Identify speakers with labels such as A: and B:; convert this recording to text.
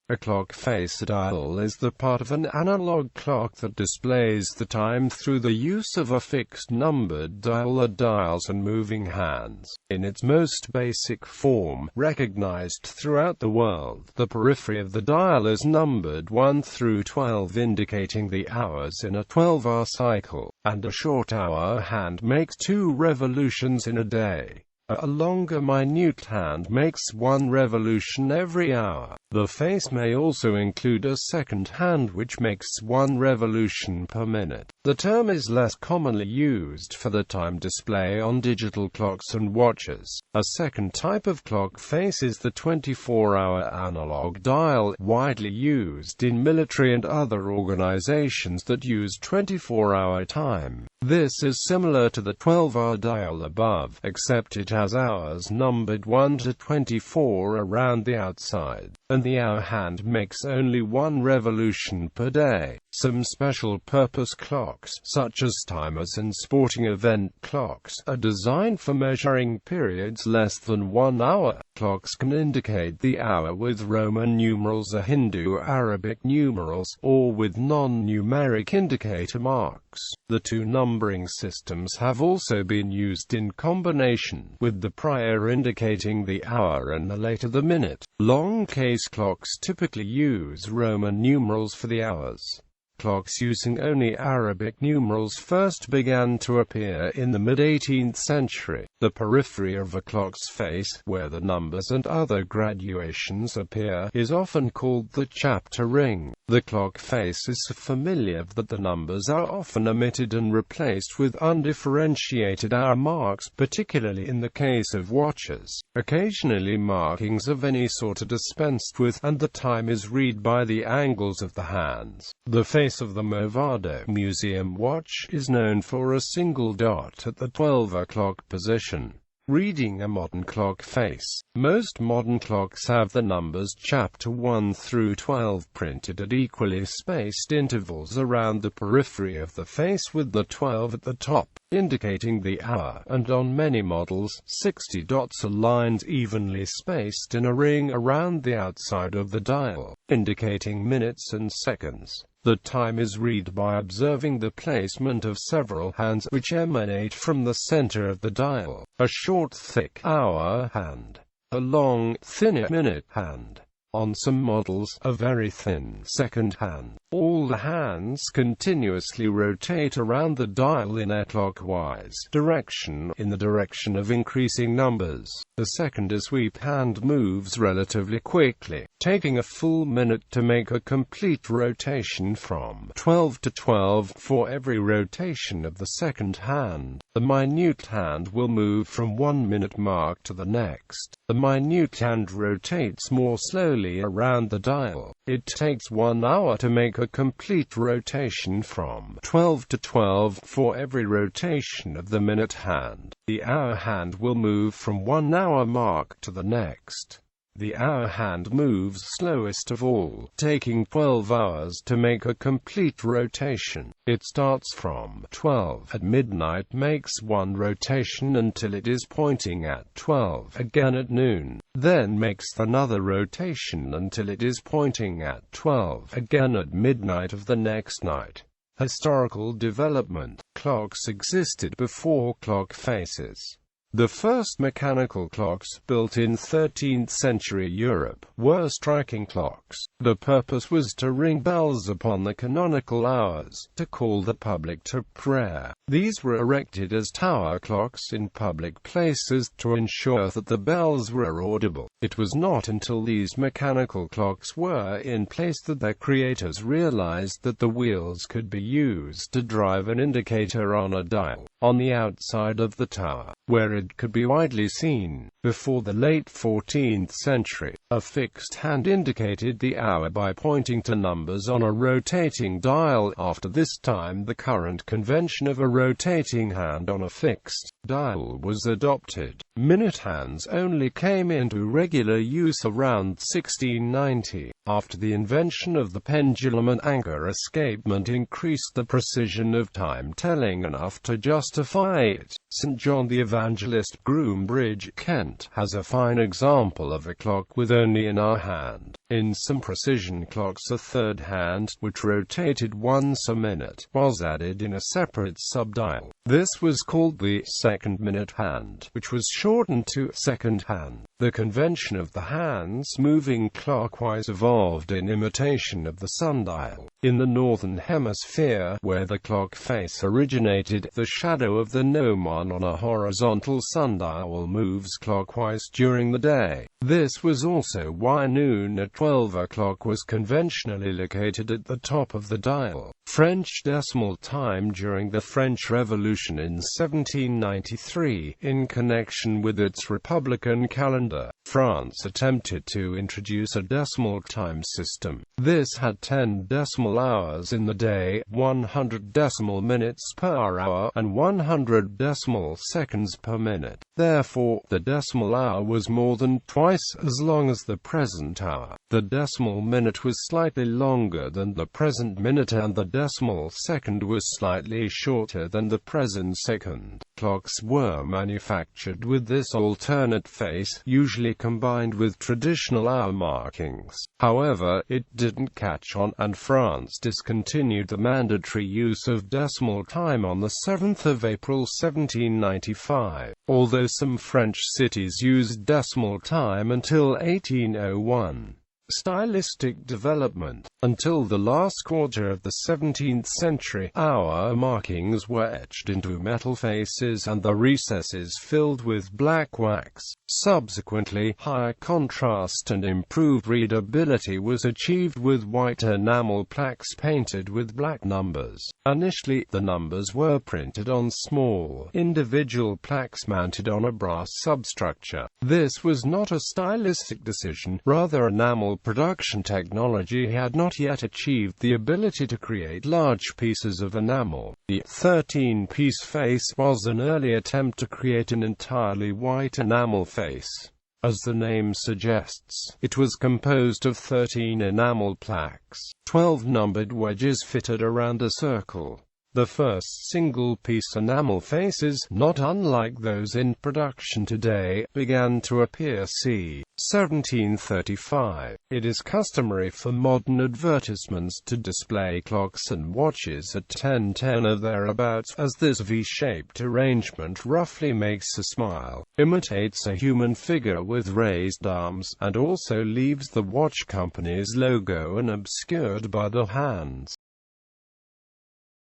A: A clock face dial is the part of an analog clock that displays the time through the use of a fixed numbered dial that dials and moving hands. In its most basic form, recognized throughout the world, the periphery of the dial is numbered 1 through 12, indicating the hours in a 12-hour cycle, and a short hour hand makes 2 revolutions in a day. A longer minute hand makes 1 revolution every hour. The face may also include a second hand which makes 1 revolution per minute. The term is less commonly used for the time display on digital clocks and watches. A second type of clock face is the 24-hour analog dial, widely used in military and other organizations that use 24-hour time. This is similar to the 12-hour dial above, except it has hours numbered 1 to 24 around the outside, and the hour hand makes only 1 revolution per day. Some special-purpose clocks, such as timers and sporting event clocks, are designed for measuring periods less than 1 hour. Clocks can indicate the hour with Roman numerals or Hindu-Arabic numerals, or with non-numeric indicator marks. The 2 numbering systems have also been used in combination, with the prior indicating the hour and the later the minute. Long case clocks typically use Roman numerals for the hours. Clocks using only Arabic numerals first began to appear in the mid-18th century. The periphery of a clock's face, where the numbers and other graduations appear, is often called the chapter ring. The clock face is so familiar that the numbers are often omitted and replaced with undifferentiated hour marks, particularly in the case of watches. Occasionally markings of any sort are dispensed with, and the time is read by the angles of the hands. The face of the Movado Museum watch is known for a single dot at the 12 o'clock position. Reading a modern clock face. Most modern clocks have the numbers chapter 1 through 12 printed at equally spaced intervals around the periphery of the face, with the 12 at the top, indicating the hour, and on many models, 60 dots are lined evenly spaced in a ring around the outside of the dial, indicating minutes and seconds. The time is read by observing the placement of several hands which emanate from the center of the dial. A short, thick hour hand. A long, thin minute hand. On some models, a very thin second hand. All the hands continuously rotate around the dial in a clockwise direction, in the direction of increasing numbers. The second sweep hand moves relatively quickly, taking a full minute to make a complete rotation from 12 to 12 for every rotation of the second hand. The minute hand will move from 1 minute mark to the next. The minute hand rotates more slowly around the dial. It takes 1 hour to make a complete rotation from 12 to 12 for every rotation of the minute hand. The hour hand will move from 1 hour mark to the next. The hour hand moves slowest of all, taking 12 hours to make a complete rotation. It starts from 12 at midnight, makes 1 rotation until it is pointing at 12 again at noon, then makes another rotation until it is pointing at 12 again at midnight of the next night. Historical development. Clocks existed before clock faces. The first mechanical clocks, built in 13th century Europe, were striking clocks. The purpose was to ring bells upon the canonical hours, to call the public to prayer. These were erected as tower clocks in public places to ensure that the bells were audible. It was not until these mechanical clocks were in place that their creators realized that the wheels could be used to drive an indicator on a dial, on the outside of the tower, where it could be widely seen. Before the late 14th century, a fixed hand indicated the hour by pointing to numbers on a rotating dial. After this time, the current convention of a rotating hand on a fixed dial was adopted. Minute hands only came into regular use around 1690. After the invention of the pendulum, an anchor escapement increased the precision of time-telling enough to justify it. St. John the Evangelist, Groombridge, Kent, has a fine example of a clock with only an hour hand. In some precision clocks, a third hand, which rotated once a minute, was added in a separate subdial. This was called the second minute hand, which was shortened to second hand. The convention of the hands moving clockwise evolved in imitation of the sundial. In the northern hemisphere, where the clock face originated, the shadow of the gnomon on a horizontal sundial moves clockwise during the day. This was also why noon at 12 o'clock was conventionally located at the top of the dial. French decimal time. During the French Revolution in 1793, in connection with its republican calendar, France attempted to introduce a decimal time system. This had 10 decimal hours in the day, 100 decimal minutes per hour, and 100 decimal seconds per minute. Therefore, the decimal hour was more than twice as long as the present hour. The decimal minute was slightly longer than the present minute, and the decimal second was slightly shorter than the present second. Clocks were manufactured with this alternate face, usually combined with traditional hour markings. However, it didn't catch on, and France discontinued the mandatory use of decimal time on the 7th of April 1795. Although some French cities used decimal time until 1801. Stylistic development. Until the last quarter of the 17th century, hour markings were etched into metal faces and the recesses filled with black wax. Subsequently, higher contrast and improved readability was achieved with white enamel plaques painted with black numbers. Initially, the numbers were printed on small, individual plaques mounted on a brass substructure. This was not a stylistic decision, rather enamel production technology had not yet achieved the ability to create large pieces of enamel. The 13-piece face was an early attempt to create an entirely white enamel face. As the name suggests, it was composed of 13 enamel plaques, 12 numbered wedges fitted around a circle. The first single-piece enamel faces, not unlike those in production today, began to appear c. 1735. It is customary for modern advertisements to display clocks and watches at 10:10 or thereabouts, as this V-shaped arrangement roughly makes a smile, imitates a human figure with raised arms, and also leaves the watch company's logo unobscured by the hands.